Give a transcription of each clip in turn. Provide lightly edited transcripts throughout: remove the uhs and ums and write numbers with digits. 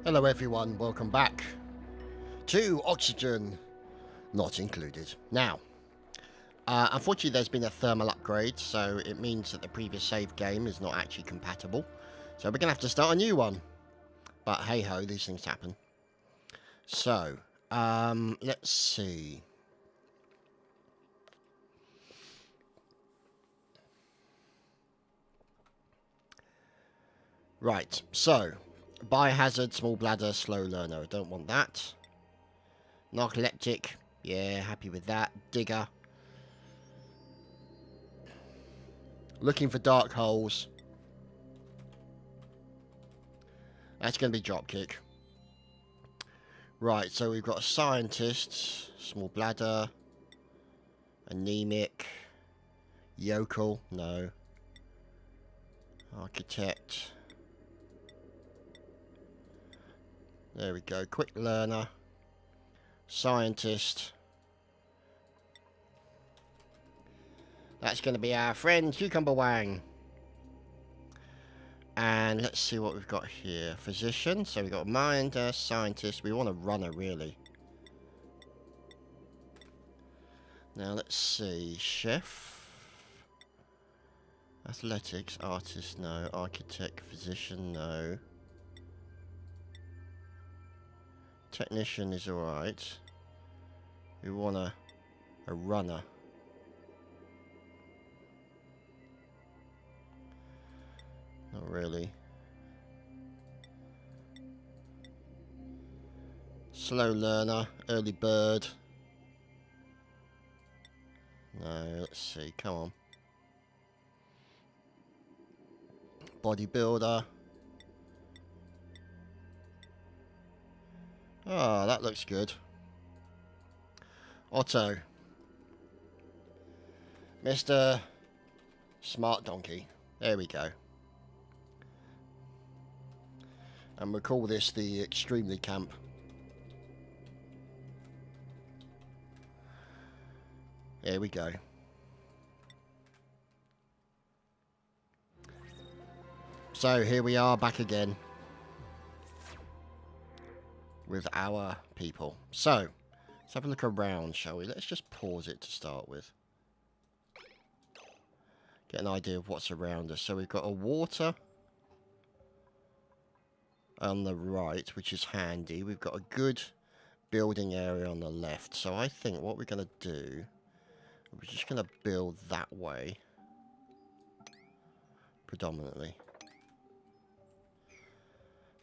Hello everyone, welcome back to Oxygen Not Included. Now, unfortunately there's been a thermal upgrade, so it means that the previous save game is not actually compatible. So we're going to have to start a new one. But hey ho, these things happen. So, let's see. Right, so, biohazard, small bladder, slow learner. I don't want that. Narcoleptic, yeah, happy with that. Digger. Looking for dark holes. That's going to be dropkick. Right, so we've got a scientist, small bladder, anemic, yokel, no. Architect. There we go, quick learner, scientist. That's going to be our friend Cucumber Wang. And let's see what we've got here. Physician, so we've got minder, scientist. We want a runner, really. Now, let's see. Chef. Athletics, artist, no. Architect, physician, no. Technician is alright. We want a runner. Not really. Slow learner, early bird. No, let's see, come on. Bodybuilder. Oh, that looks good. Otto. Mr. Smart Donkey. There we go. And we'll call this the Extremely Camp. There we go. So here we are back again with our people. So let's have a look around, shall we? Let's just pause it to start with. Get an idea of what's around us. So we've got a water on the right, which is handy. We've got a good building area on the left. So I think what we're going to do, we're just going to build that way predominantly.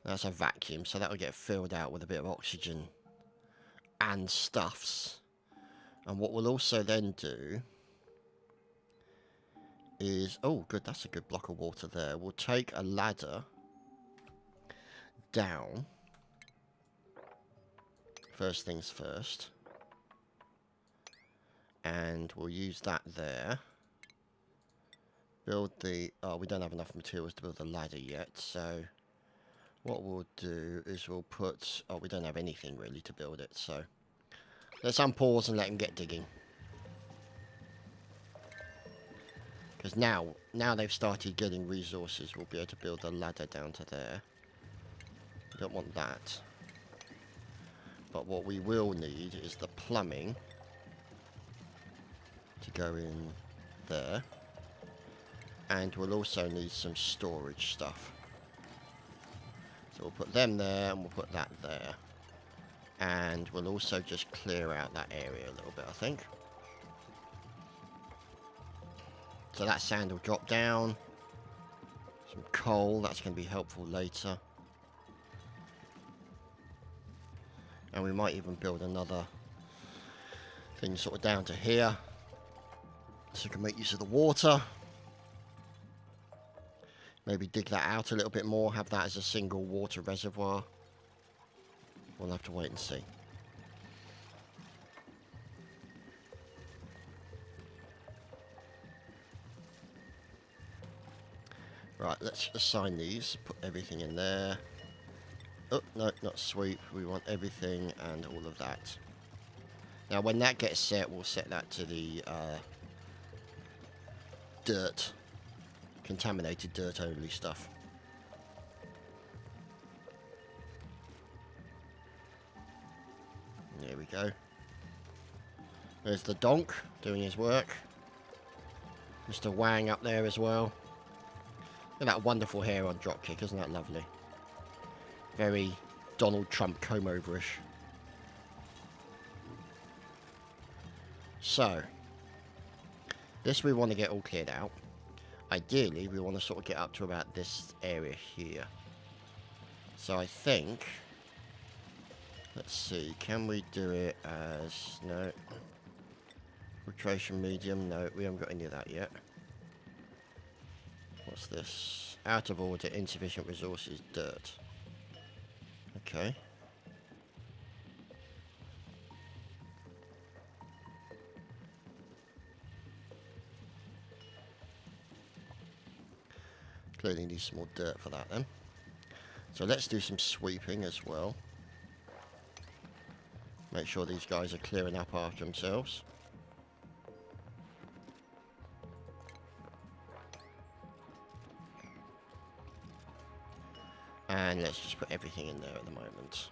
That's a vacuum, so that will get filled out with a bit of oxygen and stuffs. And what we'll also then do is, oh good, that's a good block of water there. We'll take a ladder down. First things first. And we'll use that there. Build the, oh, we don't have enough materials to build the ladder yet, so what we'll do is we'll put, oh, we don't have anything really to build it, so let's unpause and let them get digging. Because now they've started getting resources, we'll be able to build a ladder down to there. We don't want that. But what we will need is the plumbing to go in there. And we'll also need some storage stuff. So we'll put them there, and we'll put that there. And we'll also just clear out that area a little bit, I think. So that sand will drop down. Some coal, that's going to be helpful later. And we might even build another thing sort of down to here. So we can make use of the water. Maybe dig that out a little bit more, have that as a single water reservoir. We'll have to wait and see. Right, let's assign these, put everything in there. Oh, no, not sweep, we want everything and all of that. Now when that gets set, we'll set that to the dirt. Contaminated dirt only stuff. There we go. There's the donk doing his work. Mr. Wang up there as well. Look at that wonderful hair on Dropkick, isn't that lovely? Very Donald Trump comb-overish. So, this we want to get all cleared out. Ideally, we want to sort of get up to about this area here. So I think... Let's see, can we do it as... No. Filtration medium, no, we haven't got any of that yet. What's this? Out of order, insufficient resources, dirt. Okay. Clearly need some more dirt for that then. So let's do some sweeping as well. Make sure these guys are clearing up after themselves. And let's just put everything in there at the moment.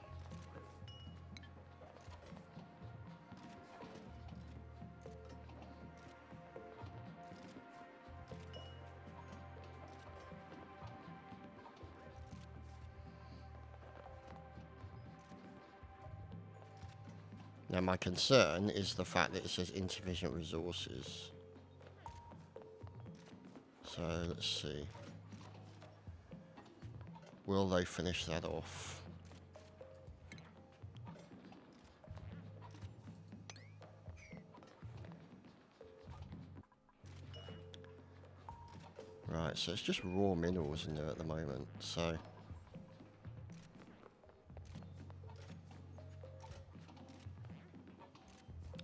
Now my concern is the fact that it says insufficient resources. So let's see. Will they finish that off? Right, so it's just raw minerals in there at the moment, so...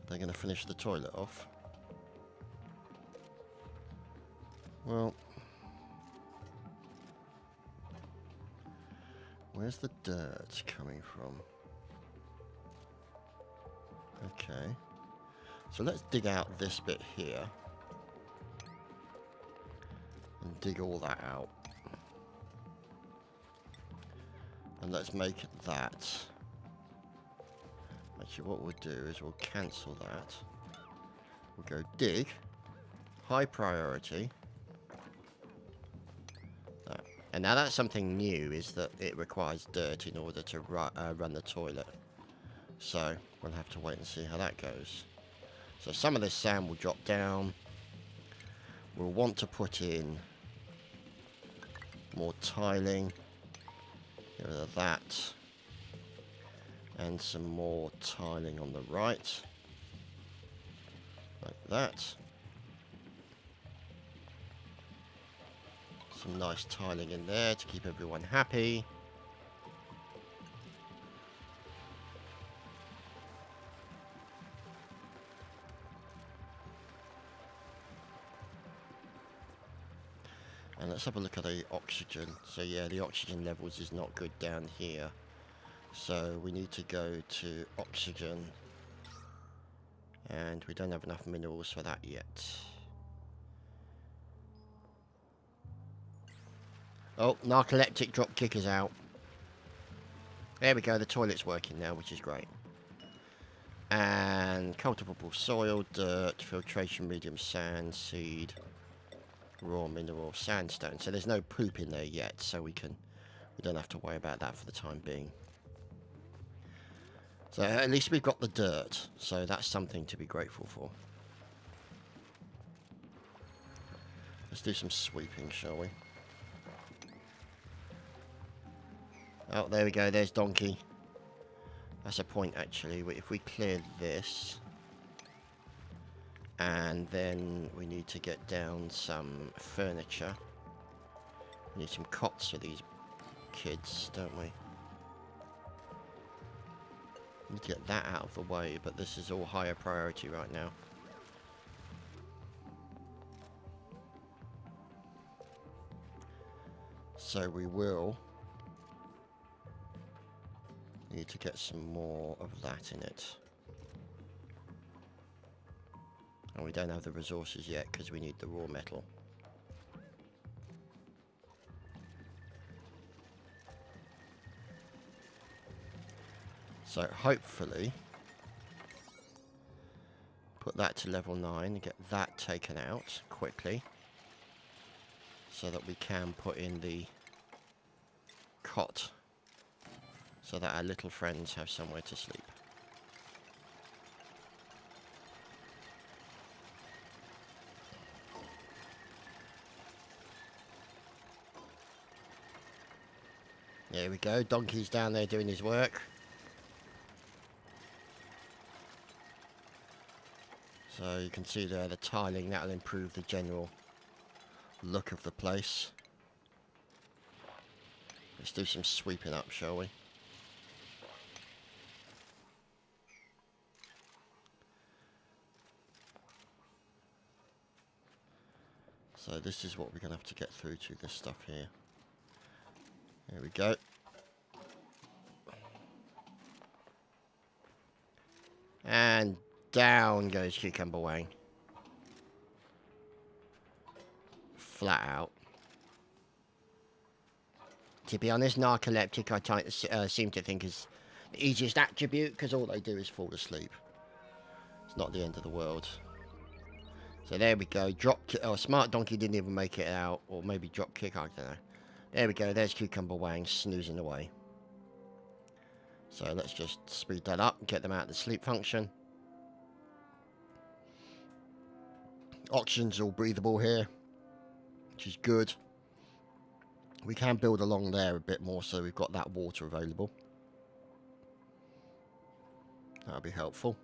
They're going to finish the toilet off. Well... Where's the dirt coming from? Okay. So let's dig out this bit here. And dig all that out. And let's make that. Actually, what we'll do is we'll cancel that. We'll go dig. High priority. That. And now that's something new, is that it requires dirt in order to run the toilet. So we'll have to wait and see how that goes. So some of this sand will drop down. We'll want to put in more tiling. Get rid of that. And some more tiling on the right. Like that. Some nice tiling in there to keep everyone happy. And let's have a look at the oxygen. So yeah, the oxygen levels is not good down here. So we need to go to oxygen. And we don't have enough minerals for that yet. Oh, narcoleptic dropkick is out. There we go, the toilet's working now, which is great. And cultivable soil, dirt, filtration medium, sand, seed, raw mineral, sandstone. So there's no poop in there yet, so we don't have to worry about that for the time being. So at least we've got the dirt, so that's something to be grateful for. Let's do some sweeping, shall we? Oh, there we go, there's Donkey. That's a point, actually. If we clear this, and then we need to get down some furniture. We need some cots for these kids, don't we? We need to get that out of the way, but this is all higher priority right now. So we will need to get some more of that in it. And we don't have the resources yet because we need the raw metal. So hopefully put that to level 9 and get that taken out quickly, so that we can put in the cot, so that our little friends have somewhere to sleep. There we go, Donkey's down there doing his work. So you can see there the tiling, that'll improve the general look of the place. Let's do some sweeping up, shall we? So this is what we're going to have to get through to, this stuff here. There we go. And down goes Cucumber Wang. Flat out. To be honest, narcoleptic I seem to think is the easiest attribute, because all they do is fall asleep. It's not the end of the world. So there we go. Drop kick. Oh, Smart Donkey didn't even make it out. Or maybe drop kick, I don't know. There we go. There's Cucumber Wang snoozing away. So let's just speed that up and get them out of the sleep function. Oxygen's all breathable here, which is good. We can build along there a bit more, so we've got that water available. That'll be helpful.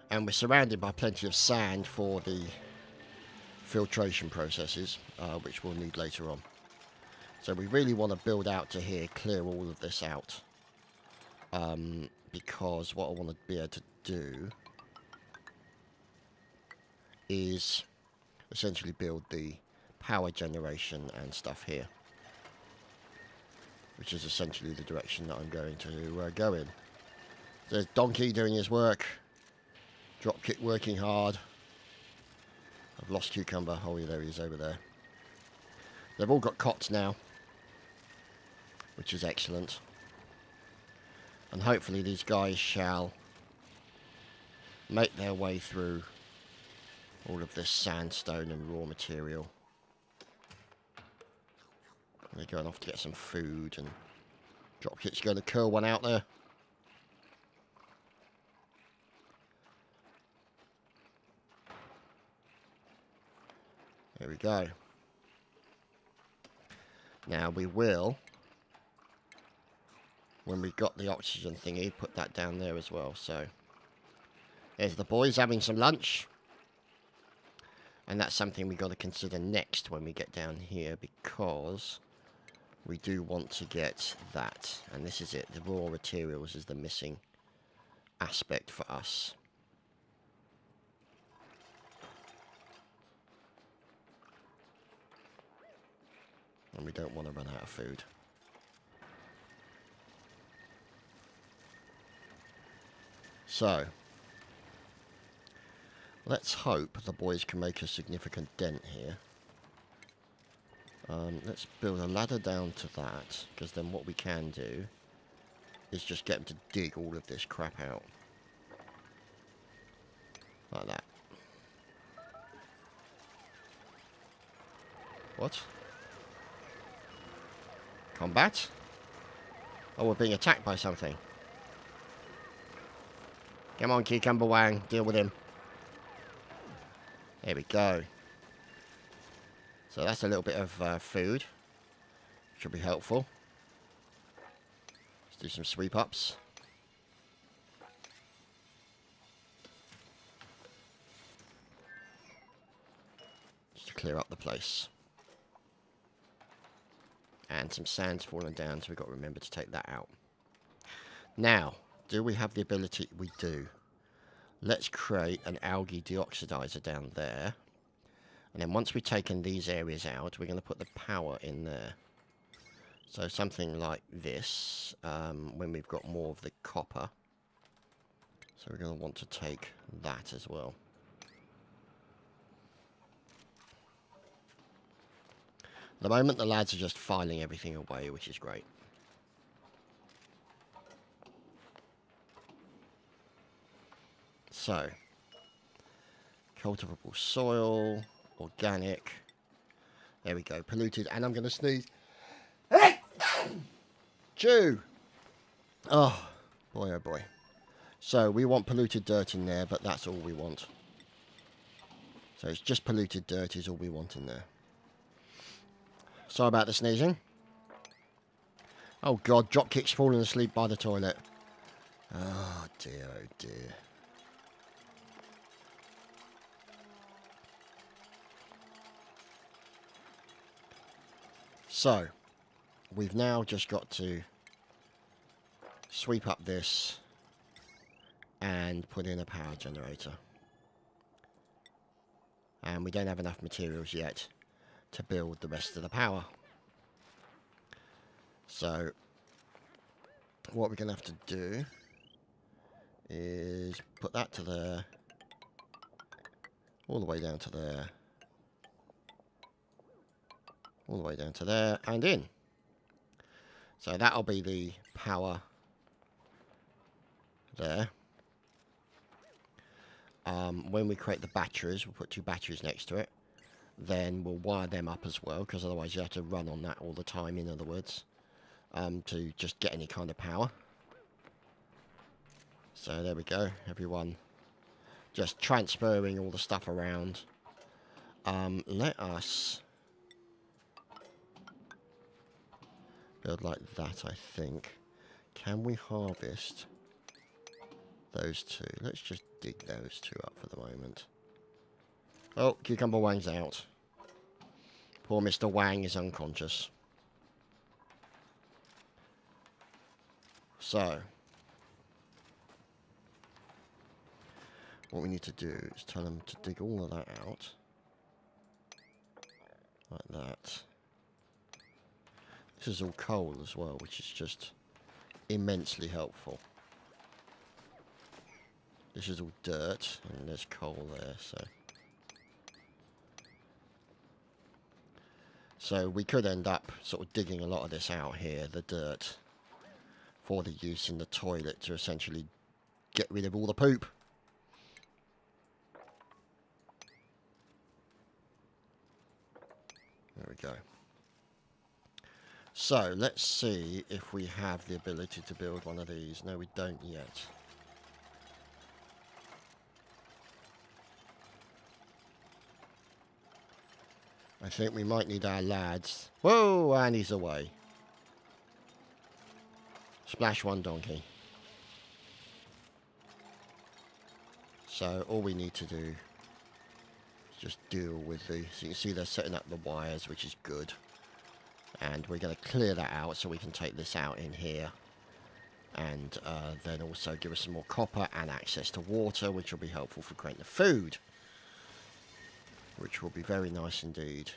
And we're surrounded by plenty of sand for the filtration processes, which we'll need later on. So we really want to build out to here, clear all of this out. Because what I want to be able to do is essentially build the power generation and stuff here, which is essentially the direction that I'm going to go in. There's Donkey doing his work, Dropkick working hard. I've lost Cucumber. Oh yeah, there he is over there. They've all got cots now, which is excellent, and hopefully these guys shall make their way through all of this sandstone and raw material. They're going off to get some food, and Dropkick's going to curl one out there. There we go. Now we will, when we've got the oxygen thingy, put that down there as well. So there's the boys having some lunch. And that's something we've got to consider next when we get down here, because we do want to get that. And this is it. The raw materials is the missing aspect for us. And we don't want to run out of food. So let's hope the boys can make a significant dent here. Let's build a ladder down to that, because then what we can do is just get them to dig all of this crap out. Like that. What? Combat? Oh, we're being attacked by something. Come on, Cucumber Wang, deal with him. There we go. So that's a little bit of food. Should be helpful. Let's do some sweep ups. Just to clear up the place. And some sand's fallen down, so we've got to remember to take that out. Now, do we have the ability? We do. Let's create an algae deoxidizer down there. And then once we've taken these areas out, we're going to put the power in there. So something like this, when we've got more of the copper. So we're going to want to take that as well. At the moment, the lads are just filing everything away, which is great. So, cultivable soil, organic. There we go, polluted, and I'm going to sneeze. Chew! Oh, boy, oh boy. So, we want polluted dirt in there, but that's all we want. So, it's just polluted dirt is all we want in there. Sorry about the sneezing. Oh, God, Dropkick's falling asleep by the toilet. Oh, dear, oh, dear. So, we've now just got to sweep up this and put in a power generator. And we don't have enough materials yet to build the rest of the power. So, what we're going to have to do is put that to there, all the way down to there, all the way down to there, and in. So that'll be the power there. When we create the batteries, we'll put 2 batteries next to it. Then we'll wire them up as well, because otherwise you have to run on that all the time, in other words, to just get any kind of power. So there we go, everyone just transferring all the stuff around. Let us build like that, I think. Can we harvest those 2? Let's just dig those 2 up for the moment. Oh, Cucumber Wang's out. Poor Mr. Wang is unconscious. So, what we need to do is tell them to dig all of that out. Like that. This is all coal as well, which is just immensely helpful. This is all dirt, and there's coal there, so we could end up sort of digging a lot of this out here, the dirt, for the use in the toilet to essentially get rid of all the poop. There we go. So, let's see if we have the ability to build one of these. No, we don't yet. I think we might need our lads. Whoa, and he's away. Splash 1 donkey. So, all we need to do is just deal with the... So you can see they're setting up the wires, which is good. And we're going to clear that out so we can take this out in here. And then also give us some more copper and access to water, which will be helpful for creating the food. Which will be very nice indeed.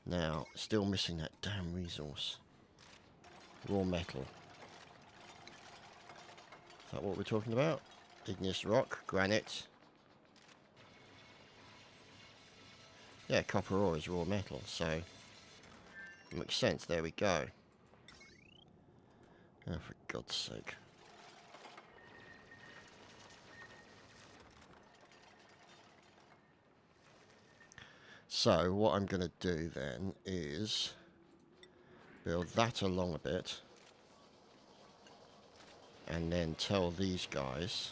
Now, still missing that damn resource. Raw metal. Is that what we're talking about? Igneous rock, granite. Yeah, copper ore is raw metal, so... makes sense, there we go. Oh, for God's sake. So, what I'm going to do then is build that along a bit. And then tell these guys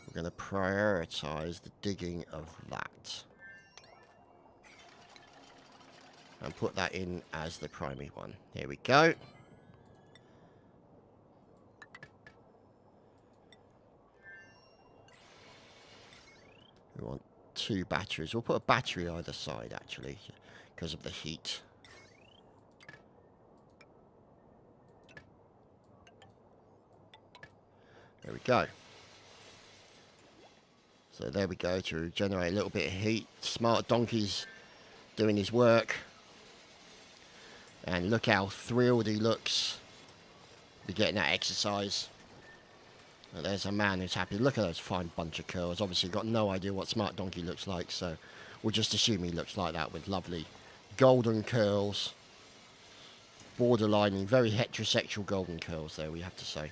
we're going to prioritize the digging of that. And put that in as the primary one. Here we go. We want 2 batteries. We'll put a battery either side, actually, because of the heat. There we go. So there we go, to generate a little bit of heat. Smart Donkey's doing his work. And look how thrilled he looks. Be getting that exercise. And there's a man who's happy. Look at those fine bunch of curls. Obviously got no idea what Smart Donkey looks like, so we'll just assume he looks like that with lovely golden curls. Borderlining, very heterosexual golden curls there, we have to say.